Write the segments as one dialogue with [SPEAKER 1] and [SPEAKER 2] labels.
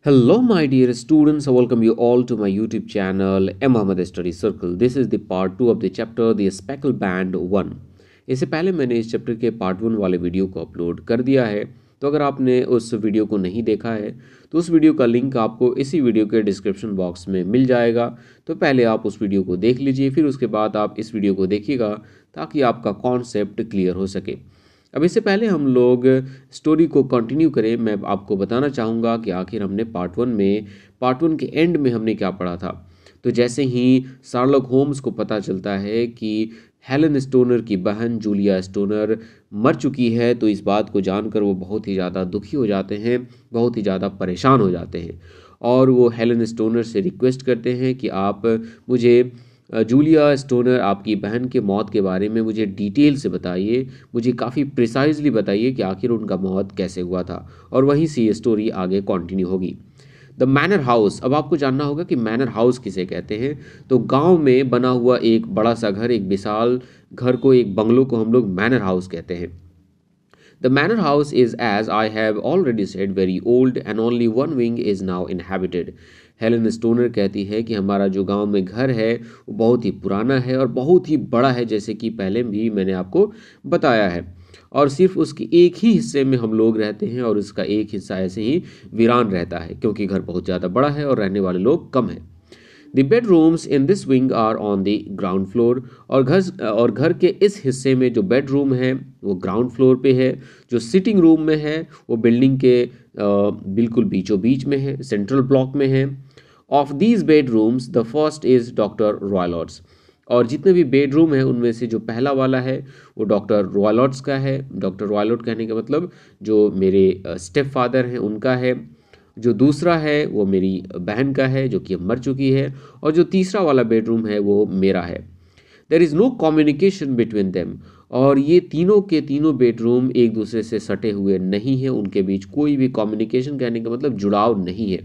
[SPEAKER 1] Hello, my dear students. I welcome you all to my YouTube channel, M. Ahmed Study Circle. This is the part 2 of the chapter, the Speckle Band 1. इससे पहले मैंने इस chapter के part 1 वाले video को upload कर दिया है, तो अगर आपने उस वीडियो को नहीं देखा है तो उस वीडियो का लिंक आपको इसी वीडियो के डिस्क्रिप्शन बॉक्स में मिल जाएगा। तो पहले आप उस वीडियो को देख लीजिए, फिर उसके बाद आप इस वीडियो को देखिएगा ताकि आपका कॉन्सेप्ट क्लियर हो सके। अब इससे पहले हम लोग स्टोरी को कंटिन्यू करें, मैं आपको बताना चाहूँगा कि आखिर हमने पार्ट वन के एंड में हमने क्या पढ़ा था। तो जैसे ही शार्लक होम्स को पता चलता है कि हेलन स्टोनर की बहन जूलिया स्टोनर मर चुकी है, तो इस बात को जानकर वो बहुत ही ज़्यादा दुखी हो जाते हैं, बहुत ही ज़्यादा परेशान हो जाते हैं और वो हेलन स्टोनर से रिक्वेस्ट करते हैं कि आप मुझे जूलिया स्टोनर आपकी बहन के मौत के बारे में मुझे डिटेल से बताइए, मुझे काफ़ी प्रिसाइजली बताइए कि आखिर उनका मौत कैसे हुआ था। और वहीं से ये स्टोरी आगे कंटिन्यू होगी। द मैनर हाउस, अब आपको जानना होगा कि मैनर हाउस किसे कहते हैं। तो गांव में बना हुआ एक बड़ा सा घर, एक विशाल घर को, एक बंगलो को हम लोग मैनर हाउस कहते हैं। The manor house is, as I have already said, very old and only one wing is now inhabited. Helen Stoner कहती है कि हमारा जो गांव में घर है वो बहुत ही पुराना है और बहुत ही बड़ा है, जैसे कि पहले भी मैंने आपको बताया है। और सिर्फ उसके एक ही हिस्से में हम लोग रहते हैं और उसका एक हिस्सा ऐसे ही वीरान रहता है, क्योंकि घर बहुत ज़्यादा बड़ा है और रहने वाले लोग कम हैं। The bedrooms in this wing are on the ground floor, और घर के इस हिस्से में जो बेडरूम है वो ग्राउंड फ्लोर पे है। जो सिटिंग रूम में है वो बिल्डिंग के बिल्कुल बीचों बीच में है, सेंट्रल ब्लॉक में है। Of these bedrooms the first is doctor Roylott's, और जितने भी बेडरूम है उनमें से जो पहला वाला है वो डॉक्टर रॉयलॉट्स का है। डॉक्टर रॉयलॉट कहने का मतलब जो मेरे स्टेप फादर हैं उनका है। जो दूसरा है वो मेरी बहन का है जो कि अब मर चुकी है, और जो तीसरा वाला बेडरूम है वो मेरा है। There is no communication between them, और ये तीनों के तीनों बेडरूम एक दूसरे से सटे हुए नहीं हैं, उनके बीच कोई भी कम्युनिकेशन कहने का मतलब जुड़ाव नहीं है।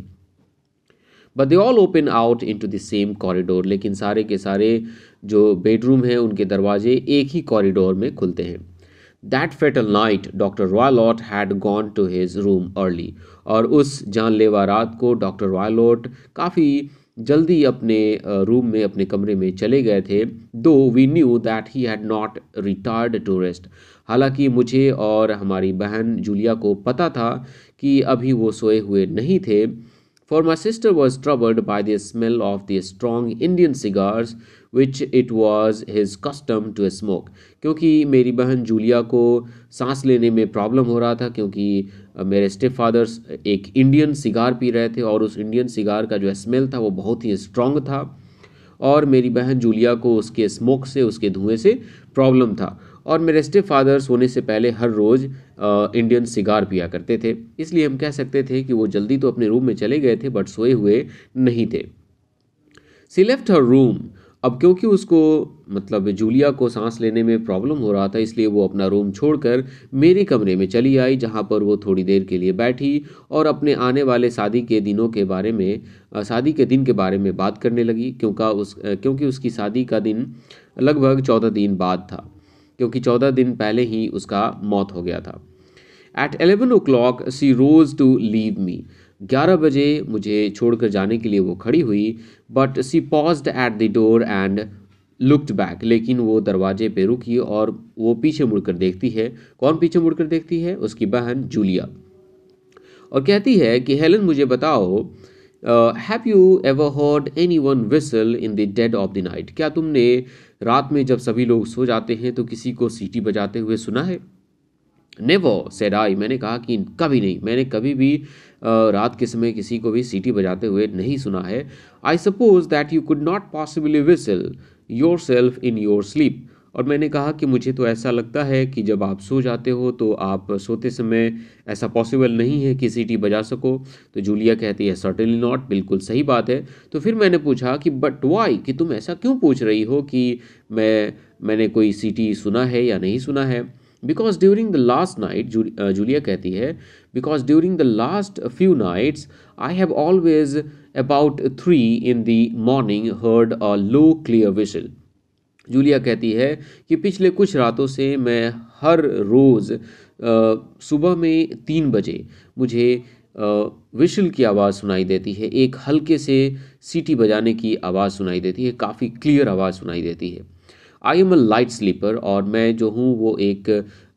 [SPEAKER 1] But they all open out into the same corridor, लेकिन सारे के सारे जो बेडरूम हैं उनके दरवाजे एक ही कॉरिडोर में खुलते हैं। That fatal night doctor Roylott had gone to his room early, और उस जानलेवा रात को डॉक्टर रॉयलॉट काफ़ी जल्दी अपने रूम में, अपने कमरे में चले गए थे। Though we knew that he had not retired to rest, हालांकि मुझे और हमारी बहन जूलिया को पता था कि अभी वो सोए हुए नहीं थे। For my sister was troubled by the smell of the strong Indian cigars which it was his custom to smoke, क्योंकि मेरी बहन जूलिया को सांस लेने में प्रॉब्लम हो रहा था, क्योंकि मेरे स्टेप फादर्स एक इंडियन सिगार पी रहे थे और उस इंडियन सिगार का जो स्मेल था वो बहुत ही स्ट्रॉन्ग था, और मेरी बहन जूलिया को उसके स्मोक से, उसके धुएं से प्रॉब्लम था। और मेरे स्टेप फादर सोने से पहले हर रोज़ इंडियन सिगार पिया करते थे, इसलिए हम कह सकते थे कि वो जल्दी तो अपने रूम में चले गए थे बट सोए हुए नहीं थे। सी लेफ्ट हर रूम, अब क्योंकि उसको मतलब जूलिया को सांस लेने में प्रॉब्लम हो रहा था, इसलिए वो अपना रूम छोड़कर मेरे कमरे में चली आई, जहाँ पर वो थोड़ी देर के लिए बैठी और अपने आने वाले शादी के दिनों के बारे में, शादी के दिन के बारे में बात करने लगी, क्योंकि उसकी शादी का दिन लगभग 14 दिन बाद था, क्योंकि 14 दिन पहले ही उसका मौत हो गया था। At 11 o'clock she rose to leave me, 11 बजे मुझे छोड़कर जाने के लिए वो खड़ी हुई। But she paused at the door and looked back, लेकिन वो दरवाजे पे रुकी और वो पीछे मुड़कर देखती है। कौन पीछे मुड़कर देखती है? उसकी बहन जूलिया, और कहती है कि हेलन मुझे बताओ, have you ever heard any one whistle in the dead of the night, क्या तुमने रात में जब सभी लोग सो जाते हैं तो किसी को सीटी बजाते हुए सुना है? नेवर सेड आई, मैंने कहा कि कभी नहीं, मैंने कभी भी रात के समय किसी को भी सीटी बजाते हुए नहीं सुना है। I suppose that you could not possibly whistle your self in your sleep, और मैंने कहा कि मुझे तो ऐसा लगता है कि जब आप सो जाते हो तो आप सोते समय ऐसा पॉसिबल नहीं है कि सीटी बजा सको। तो जूलिया कहती है सर्टेनली नॉट, बिल्कुल सही बात है। तो फिर मैंने पूछा कि बट वाई, कि तुम ऐसा क्यों पूछ रही हो कि मैंने कोई सीटी सुना है या नहीं सुना है? Because during the last night, Julia कहती है, because during the last few nights I have always about 3 in the morning heard a low clear whistle। Julia कहती है कि पिछले कुछ रातों से मैं हर रोज़ सुबह में 3 बजे मुझे विशल की आवाज़ सुनाई देती है, एक हल्के से सीटी बजाने की आवाज़ सुनाई देती है, काफ़ी क्लियर आवाज़ सुनाई देती है। I am a light sleeper, और मैं जो हूँ वो एक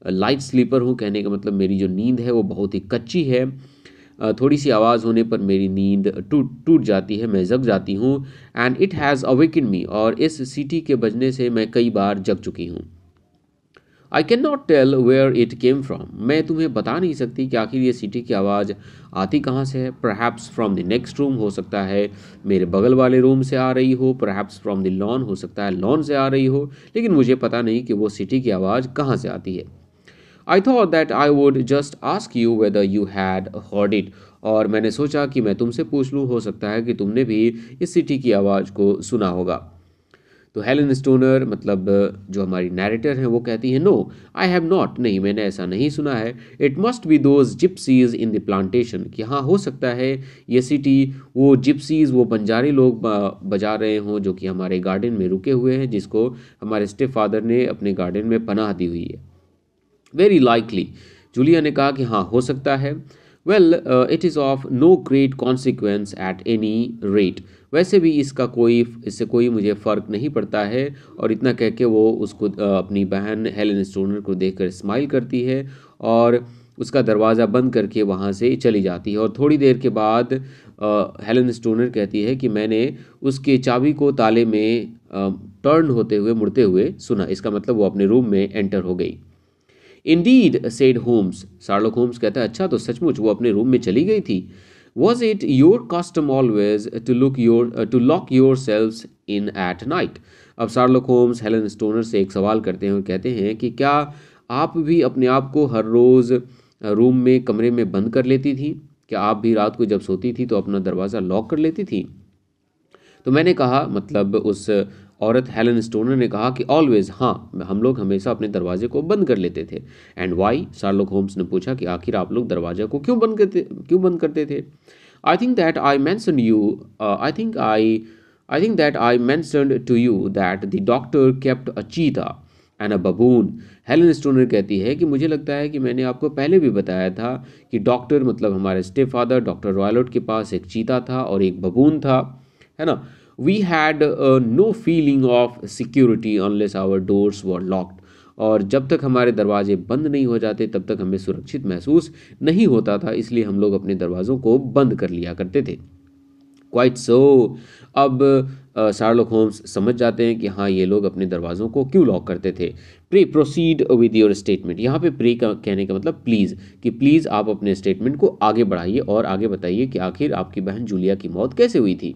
[SPEAKER 1] लाइट स्लीपर हूँ। कहने का मतलब मेरी जो नींद है वो बहुत ही कच्ची है। थोड़ी सी आवाज़ होने पर मेरी नींद टूट टूट जाती है, मैं जग जाती हूँ। एंड इट हैज़ अवेकन मी, और इस सीटी के बजने से मैं कई बार जग चुकी हूँ। I can not tell where it came from, मैं तुम्हें बता नहीं सकती कि आखिर ये सीटी की आवाज़ आती कहाँ से है। Perhaps from the next room, हो सकता है मेरे बगल वाले रूम से आ रही हो। परहैप्स फ्रॉम द लॉन, हो सकता है लॉन से आ रही हो। लेकिन मुझे पता नहीं कि वो सीटी की आवाज़ कहाँ से आती है। I thought that I would just ask you whether you had heard it, और मैंने सोचा कि मैं तुमसे पूछ लूँ, हो सकता है कि तुमने भी इस सीटी की आवाज़ को सुना होगा। तो हेलन स्टोनर, मतलब जो हमारी नैरेटर हैं, वो कहती है, नो आई हैव नॉट, नहीं मैंने ऐसा नहीं सुना है। It must be those gypsies in the plantation, कि हाँ हो सकता है ये सिटी वो जिप्सीज, वो बंजारी लोग बजा रहे हों जो कि हमारे गार्डन में रुके हुए हैं, जिसको हमारे स्टेप फादर ने अपने गार्डन में पनाह दी हुई है। वेरी लाइकली, जूलिया ने कहा कि हाँ हो सकता है। Well it is of no great consequence at any rate, वैसे भी इससे कोई मुझे फ़र्क नहीं पड़ता है। और इतना कह के वो उसको अपनी बहन हेलन स्टोनर को देखकर स्माइल करती है और उसका दरवाज़ा बंद करके वहाँ से चली जाती है। और थोड़ी देर के बाद हेलन स्टोनर कहती है कि मैंने उसके चाबी को ताले में टर्न होते हुए, मुड़ते हुए सुना। इसका मतलब वो अपने रूम में एंटर हो गई। Indeed said Holmes, Sherlock Holmes कहता है, अच्छा तो सचमुच वो अपने रूम में चली गई थी। Was it your custom always to lock yourselves in at night. अब शार्लॉक होम्स हेलन स्टोनर से एक सवाल करते हैं और कहते हैं कि क्या आप भी अपने आप को हर रोज़ रूम में, कमरे में बंद कर लेती थी? क्या आप भी रात को जब सोती थी तो अपना दरवाज़ा लॉक कर लेती थी? तो मैंने कहा, मतलब उस औरत हेलन स्टोनर ने कहा कि ऑलवेज, हाँ हम लोग हमेशा अपने दरवाजे को बंद कर लेते थे। एंड वाई, शार्लॉक होम्स ने पूछा कि आखिर आप लोग दरवाजे को क्यों बंद करते थे? I think that I mention you I think that I mentioned to you that the doctor kept a cheetah and a baboon. Helen Stoner कहती है कि मुझे लगता है कि मैंने आपको पहले भी बताया था कि डॉक्टर, मतलब हमारे स्टेप फादर डॉक्टर रॉयलट के पास एक चीता था और एक बबून था, है ना। We had no feeling of security unless our doors were locked, और जब तक हमारे दरवाजे बंद नहीं हो जाते तब तक हमें सुरक्षित महसूस नहीं होता था, इसलिए हम लोग अपने दरवाज़ों को बंद कर लिया करते थे। क्वाइट सो, अब शार्लॉक होम्स समझ जाते हैं कि हाँ ये लोग अपने दरवाज़ों को क्यों लॉक करते थे। Pre proceed with your statement, यहाँ पे प्री का कहने का मतलब प्लीज़, कि प्लीज़ आप अपने स्टेटमेंट को आगे बढ़ाइए और आगे बताइए कि आखिर आपकी बहन जूलिया की मौत कैसे हुई थी।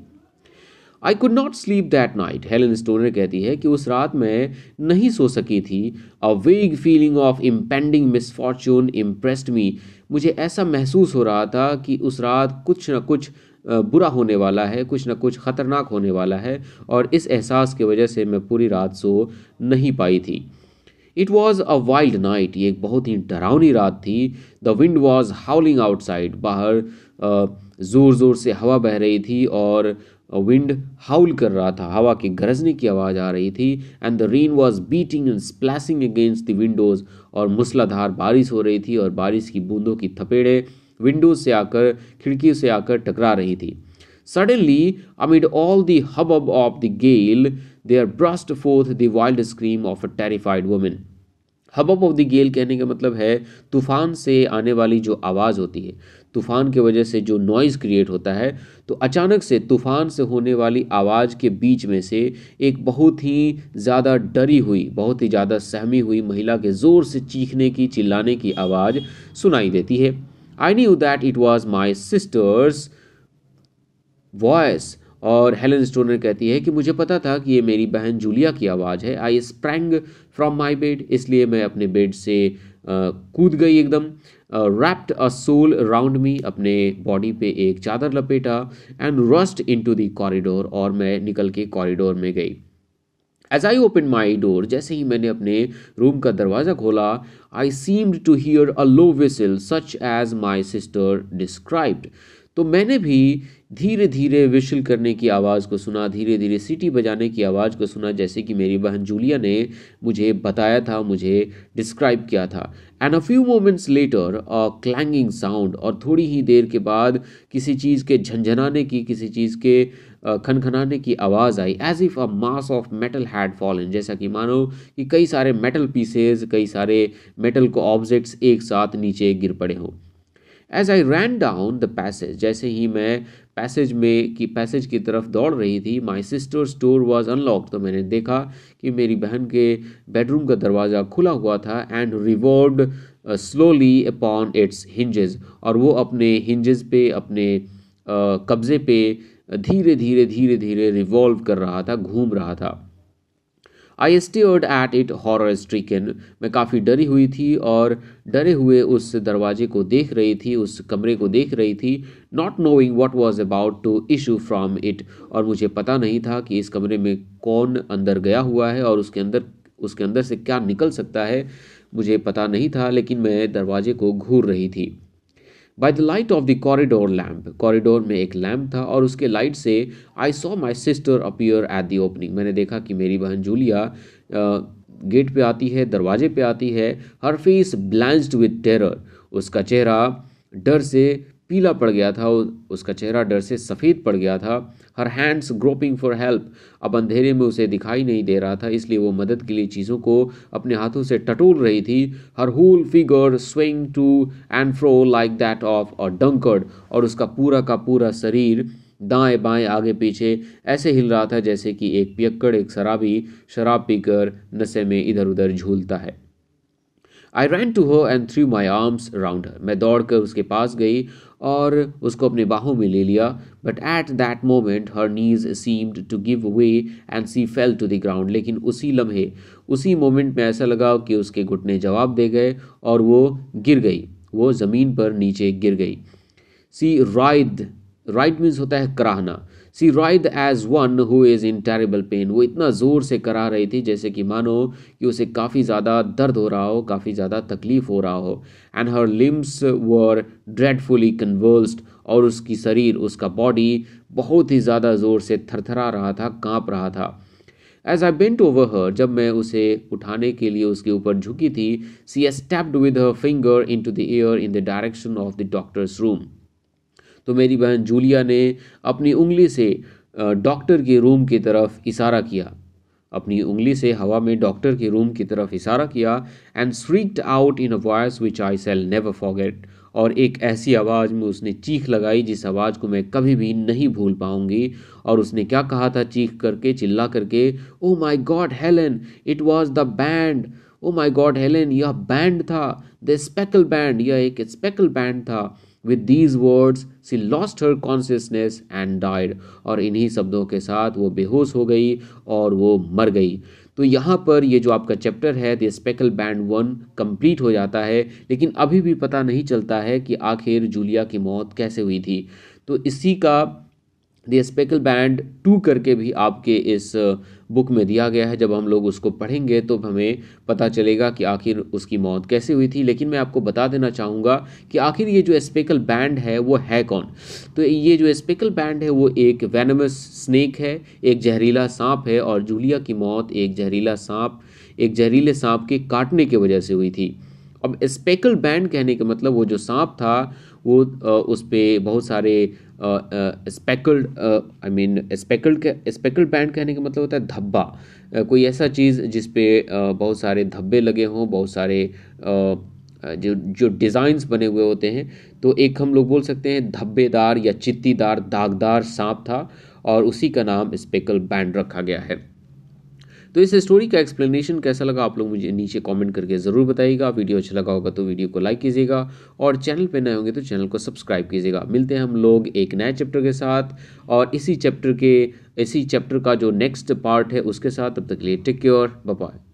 [SPEAKER 1] I could not sleep that night, Helen Stoner कहती है कि उस रात मैं नहीं सो सकी थी। अ वेग feeling of impending misfortune impressed मी, मुझे ऐसा महसूस हो रहा था कि उस रात कुछ न कुछ बुरा होने वाला है, कुछ न कुछ ख़तरनाक होने वाला है, और इस एहसास की वजह से मैं पूरी रात सो नहीं पाई थी। It was a wild night, ये एक बहुत ही डरावनी रात थी। द विंड वॉज हाउलिंग आउटसाइड, बाहर ज़ोर ज़ोर से हवा बह रही थी और विंड हाउल कर रहा था, हवा के गरजने की आवाज़ आ रही थी। And the rain was beating and splashing against the Windows, और मूसलाधार बारिश हो रही थी और बारिश की बूंदों की थपेड़े विंडोज से आकर, खिड़कियों से आकर टकरा रही थी। Suddenly amid all the hubbub of the gale there burst forth the wild scream of a terrified woman. Hubbub of the gale कहने का मतलब है तूफान से आने वाली जो आवाज़ होती है, तूफान की वजह से जो नॉइज़ क्रिएट होता है। तो अचानक से तूफान से होने वाली आवाज़ के बीच में से एक बहुत ही ज़्यादा डरी हुई, बहुत ही ज़्यादा सहमी हुई महिला के ज़ोर से चीखने की, चिल्लाने की आवाज़ सुनाई देती है। I knew that it was my sisters voice, और हेलन स्टोनर कहती है कि मुझे पता था कि ये मेरी बहन जूलिया की आवाज़ है। I sprang from my bed, इसलिए मैं अपने बेड से कूद गई एकदम। Wrapped a shawl round me, अपने बॉडी पे एक चादर लपेटा। And rushed into the corridor, और मैं निकल के कॉरिडोर में गई। As I open my door, जैसे ही मैंने अपने रूम का दरवाज़ा खोला, I seemed to hear a low whistle such as my sister described. तो मैंने भी धीरे धीरे विशल करने की आवाज़ को सुना, धीरे धीरे सीटी बजाने की आवाज़ को सुना, जैसे कि मेरी बहन जूलिया ने मुझे बताया था, मुझे डिस्क्राइब किया था। And a few moments later a क्लैंगिंग sound, और थोड़ी ही देर के बाद किसी चीज़ के झंझनाने की, किसी चीज़ के खनखनाने की आवाज़ आई। As if a mass of metal had fallen, जैसा कि मानो कि कई सारे मेटल पीसेज, कई सारे मेटल को ऑब्जेक्ट्स एक साथ नीचे गिर पड़े हों। As I ran down the passage, जैसे ही मैं पैसेज की तरफ दौड़ रही थी, my sister's door was unlocked, तो मैंने देखा कि मेरी बहन के बेडरूम का दरवाज़ा खुला हुआ था। And revolved slowly upon its hinges, और वो अपने हिंजेस पे, अपने कब्जे पे धीरे धीरे रिवॉल्व कर रहा था, घूम रहा था। I stared at it horror stricken, मैं काफ़ी डरी हुई थी और डरे हुए उस दरवाजे को देख रही थी, उस कमरे को देख रही थी। Not knowing what was about to issue from it, और मुझे पता नहीं था कि इस कमरे में कौन अंदर गया हुआ है और उसके अंदर से क्या निकल सकता है, मुझे पता नहीं था, लेकिन मैं दरवाजे को घूर रही थी। By the light of the corridor lamp, corridor में एक लैम्प था और उसके लाइट से I saw my sister appear at the opening, मैंने देखा कि मेरी बहन जूलिया गेट पे आती है, दरवाजे पे आती है। हर फेस ब्लैंच्ड विद टेरर, उसका चेहरा डर से पीला पड़ गया था, उसका चेहरा डर से सफ़ेद पड़ गया था। Her hands groping for help, अब अंधेरे में उसे दिखाई नहीं दे रहा था, इसलिए वो मदद के लिए चीज़ों को अपने हाथों से टटोल रही थी। Her whole figure swing to and fro like that of a drunkard, और उसका पूरा का पूरा शरीर दाएं बाएं आगे पीछे ऐसे हिल रहा था जैसे कि एक पियक्कड़, एक शराबी शराब पीकर नशे में इधर उधर झूलता है। I ran to her and threw my arms around her, मैं दौड़कर उसके पास गई और उसको अपने बाहों में ले लिया। But at that moment her knees seemed to give way and she fell to the ground, लेकिन उसी लम्हे, उसी मोमेंट में ऐसा लगा कि उसके घुटने जवाब दे गए और वो गिर गई, वो ज़मीन पर नीचे गिर गई। सी राइड मीन्स होता है कराहना। She writhed as one who is in terrible pain, वो इतना ज़ोर से करा रही थी जैसे कि मानो कि उसे काफ़ी ज़्यादा दर्द हो रहा हो, काफ़ी ज़्यादा तकलीफ़ हो रहा हो। And her limbs were dreadfully convulsed, और उसकी शरीर, उसका बॉडी बहुत ही ज़्यादा ज़ोर से थरथरा रहा था, काँप रहा था। As I bent over her, जब मैं उसे उठाने के लिए उसके ऊपर झुकी थी, she stabbed with her finger into the air in the direction of the doctor's room, तो मेरी बहन जूलिया ने अपनी उंगली से डॉक्टर के रूम की तरफ इशारा किया, अपनी उंगली से हवा में डॉक्टर के रूम की तरफ इशारा किया। And shrieked out in a voice which I shall never forget, और एक ऐसी आवाज़ में उसने चीख लगाई जिस आवाज़ को मैं कभी भी नहीं भूल पाऊंगी। और उसने क्या कहा था चीख करके, चिल्ला करके, oh my God Helen, it was the band, oh my God Helen, यह बैंड था, द स्पेकल बैंड, यह एक स्पेकल बैंड था। With these words, she lost her consciousness and died, और इन्हीं शब्दों के साथ वो बेहोश हो गई और वो मर गई। तो यहाँ पर ये जो आपका चैप्टर है द स्पेकल बैंड 1 कंप्लीट हो जाता है, लेकिन अभी भी पता नहीं चलता है कि आखिर जूलिया की मौत कैसे हुई थी। तो इसी का द स्पेकल बैंड 2 करके भी आपके इस बुक में दिया गया है। जब हम लोग उसको पढ़ेंगे तो हमें पता चलेगा कि आखिर उसकी मौत कैसे हुई थी। लेकिन मैं आपको बता देना चाहूँगा कि आखिर ये जो स्पेकल बैंड है वो है कौन। तो ये जो स्पेकल बैंड है वो एक वेनमस स्नेक है, एक जहरीला सांप है, और जूलिया की मौत एक जहरीले सांप के काटने की वजह से हुई थी। अब स्पेकल बैंड कहने का मतलब वो जो सांप था वो उस पर बहुत सारे स्पेकल्ड बैंड कहने का मतलब होता है धब्बा, कोई ऐसा चीज़ जिस पे बहुत सारे धब्बे लगे हों, बहुत सारे जो डिज़ाइंस बने हुए होते हैं। तो एक हम लोग बोल सकते हैं धब्बेदार या चित्तीदार दागदार सांप था, और उसी का नाम स्पेकल बैंड रखा गया है। तो इस स्टोरी का एक्सप्लेनेशन कैसा लगा आप लोग मुझे नीचे कमेंट करके ज़रूर बताइएगा। वीडियो अच्छा लगा होगा तो वीडियो को लाइक कीजिएगा, और चैनल पे नए होंगे तो चैनल को सब्सक्राइब कीजिएगा। मिलते हैं हम लोग एक नए चैप्टर के साथ, और इसी चैप्टर का जो नेक्स्ट पार्ट है उसके साथ। तब तक के लिए टेक केयर, बाय बाय।